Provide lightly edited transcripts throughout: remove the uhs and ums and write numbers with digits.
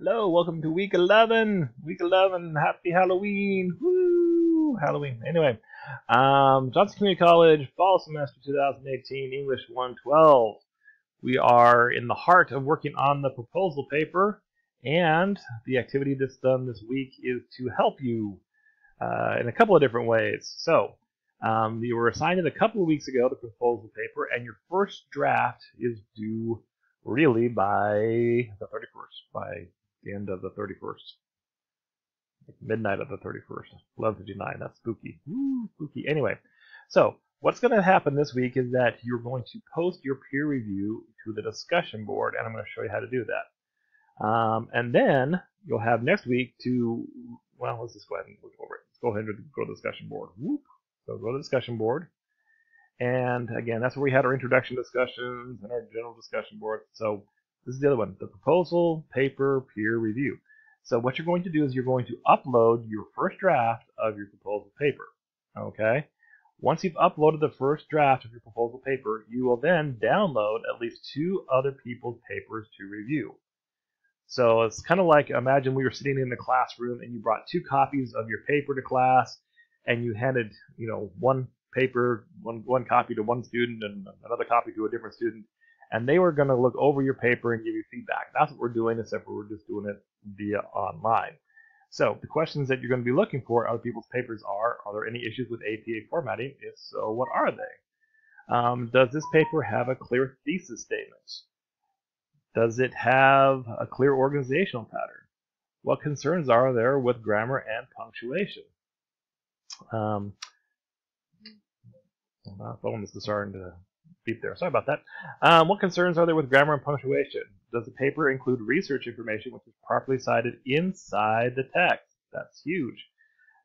Hello, welcome to week 11. Week 11, happy Halloween. Woo! Halloween. Anyway, Johnson Community College, fall semester 2018, English 112. We are in the heart of working on the proposal paper, and the activity that's done this week is to help you in a couple of different ways. So, you were assigned it a couple of weeks ago, the proposal paper, and your first draft is due really by the 31st, by the end of the 31st. Midnight of the 31st. 11:59. That's spooky. Woo, spooky. Anyway, so what's going to happen this week is that you're going to post your peer review to the discussion board, and I'm going to show you how to do that. And then you'll have next week to, well, let's just go ahead and look over it. Let's go ahead and go to the discussion board. Whoop. So go to the discussion board. And again, that's where we had our introduction discussions and our general discussion board. So this is the other one, the proposal paper peer review. So what you're going to do is you're going to upload your first draft of your proposal paper. Okay? Once you've uploaded the first draft of your proposal paper, you will then download at least 2 other people's papers to review. So it's kind of like, imagine we were sitting in the classroom and you brought 2 copies of your paper to class, and you handed, one paper, one copy to one student and another copy to a different student, and they were going to look over your paper and give you feedback. That's what we're doing, except for we're just doing it via online. So the questions that you're going to be looking for out of people's papers are there any issues with APA formatting? If so, what are they? Does this paper have a clear thesis statement? Does it have a clear organizational pattern? What concerns are there with grammar and punctuation? My phone is starting to beep there. Sorry about that. What concerns are there with grammar and punctuation? Does the paper include research information which is properly cited inside the text? That's huge.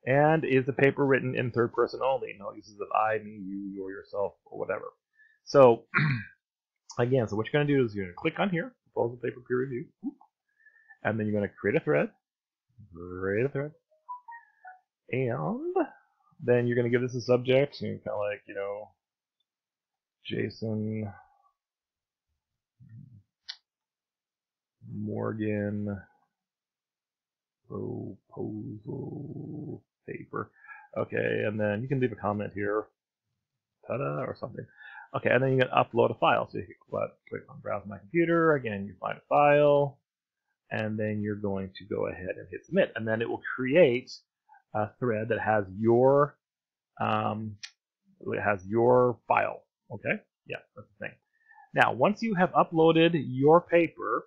And is the paper written in third person only? No uses of I, me, you, or yourself, or whatever. So, again, so what you're going to do is you're going to click on here, proposal paper peer review, and then you're going to create a thread, and then you're going to give this a subject, and kind of like, Jason Morgan proposal paper. Okay, and then you can leave a comment here, ta-da, or something. Okay, and then you can upload a file. So you can click on Browse My Computer. Again, you find a file, and then you're going to go ahead and hit Submit, and then it will create a thread that has your file. Okay, yeah, that's the thing. Now, once you have uploaded your paper,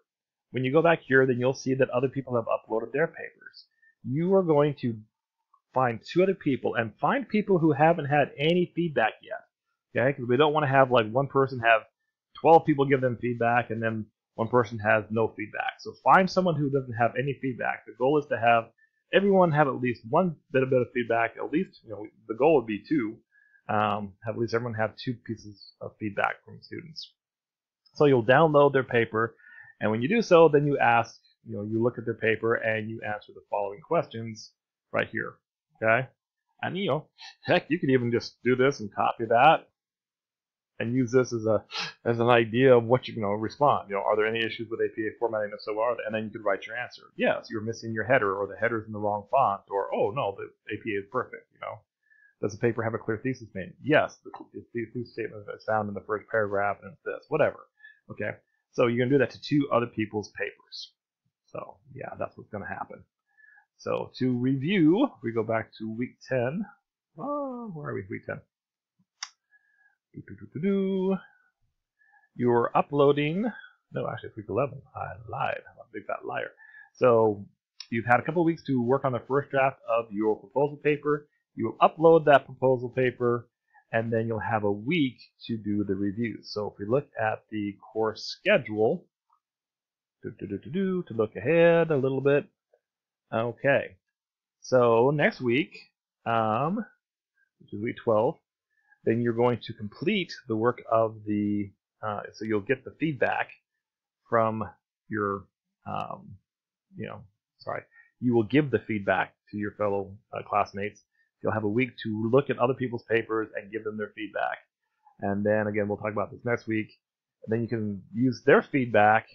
when you go back here, then you'll see that other people have uploaded their papers. You are going to find 2 other people, and find people who haven't had any feedback yet. Okay, because we don't want to have like one person have 12 people give them feedback, and then one person has no feedback. So find someone who doesn't have any feedback. The goal is to have everyone have at least one bit of feedback. At least, the goal would be 2. Have at least everyone have 2 pieces of feedback from students. So you'll download their paper, and when you do so, then you ask, you look at their paper and you answer the following questions right here. Okay, and heck, you could even just do this and copy that and use this as an idea of what you're going to respond. Are there any issues with APA formatting? If so, are there? And then you could write your answer. Yes, you're missing your header, or the header's in the wrong font, or oh no, the APA is perfect. Does the paper have a clear thesis statement? Yes, the thesis statement is found in the first paragraph, and it's this, whatever. Okay, so you're going to do that to 2 other people's papers. So yeah, that's what's going to happen. So to review, we go back to week 10. Oh, where are we? Week 10. You're uploading. No, actually, it's week 11. I lied. I'm a big fat liar. So you've had a couple of weeks to work on the first draft of your proposal paper. You will upload that proposal paper, and then you'll have a week to do the reviews. So if we look at the course schedule, to look ahead a little bit. Okay, so next week, which is week 12, then you're going to complete the work of the, so you'll get the feedback from your, you will give the feedback to your fellow classmates. You'll have a week to look at other people's papers and give them their feedback. And then, again, we'll talk about this next week. And then you can use their feedback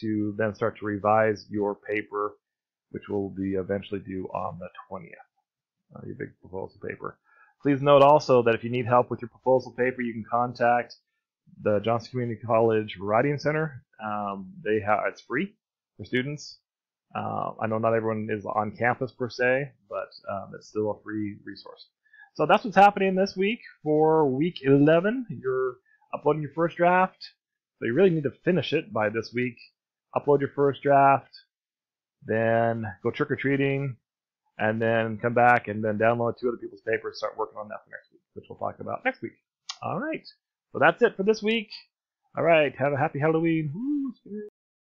to then start to revise your paper, which will be eventually due on the 20th, your big proposal paper. Please note also that if you need help with your proposal paper, you can contact the Johnson Community College Writing Center. It's free for students. I know not everyone is on campus per se, but it's still a free resource. So that's what's happening this week for week 11. You're uploading your first draft, so you really need to finish it by this week. Upload your first draft, then go trick-or-treating, and then come back and then download 2 other people's papers, start working on that for next week, which we'll talk about next week. All right, so that's it for this week. All right, have a happy Halloween. Woo,